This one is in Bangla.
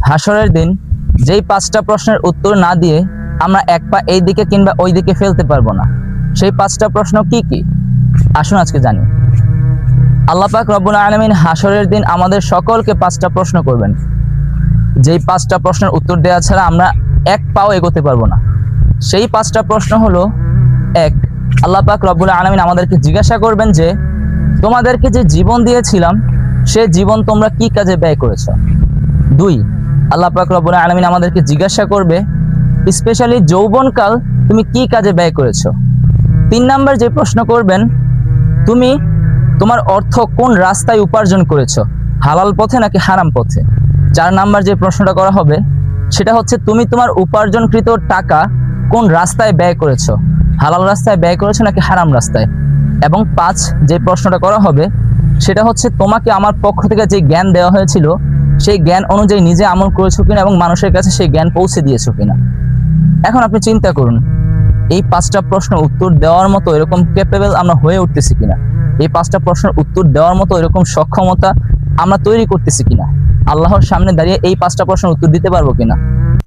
হাসরের দিন যেই 5টা প্রশ্নের উত্তর না দিয়ে আমরা এক পা এই দিকে কিংবা ওই দিকে ফেলতে পারবো না, সেই 5টা প্রশ্ন কি কি? আসুন আজকে জানি। আল্লাহ পাক রব্বুল আলামিন হাসরের দিন আমাদের সকলকে 5টা প্রশ্ন করবেন, যেই 5টা প্রশ্নের উত্তর দেওয়া ছাড়া আমরা এক পাও এগোতে পারবো না। সেই 5টা প্রশ্ন হলো: 1, আল্লাহ পাক রব্বুল আলামিন আমাদেরকে জিজ্ঞাসা করবেন যে তোমাদেরকে যে জীবন দিয়েছিলাম সে জীবন তোমরা কি কাজে ব্যয় করেছো। 2, আল্লাহ পাক রব্বুল আলামিন আমাদেরকে জিজ্ঞাসা করবে স্পেশালি যৌবনকাল তুমি কি কাজে ব্যয় করেছো। 3 নাম্বার যে প্রশ্ন করবেন, তুমি তোমার অর্থ কোন রাস্তায় উপার্জন করেছো, হালাল পথে নাকি হারাম পথে। 4 নাম্বার যে প্রশ্নটা করা হবে সেটা হচ্ছে তুমি তোমার উপার্জনকৃত টাকা কোন রাস্তায় ব্যয় করেছো, হালাল রাস্তায় ব্যয় করেছো নাকি হারাম রাস্তায়। এবং 5 যে প্রশ্নটা করা হবে সেটা হচ্ছে তোমাকে আমার পক্ষ থেকে যে জ্ঞান দেওয়া হয়েছিল সেই জ্ঞান অনুযায়ী নিজে আমল করেছো কিনা এবং মানুষের কাছে সেই জ্ঞান পৌঁছে দিয়েছো কিনা। এখন আপনি চিন্তা করুন, এই 5টা প্রশ্ন উত্তর দেওয়ার মতো এরকম ক্যাপেবল আমরা হয়ে উঠতেছি কিনা, এই 5টা প্রশ্নের উত্তর দেওয়ার মতো এরকম সক্ষমতা আমরা তৈরি করতেছি কিনা, আল্লাহর সামনে দাঁড়িয়ে এই 5টা প্রশ্নের উত্তর দিতে পারবো কিনা।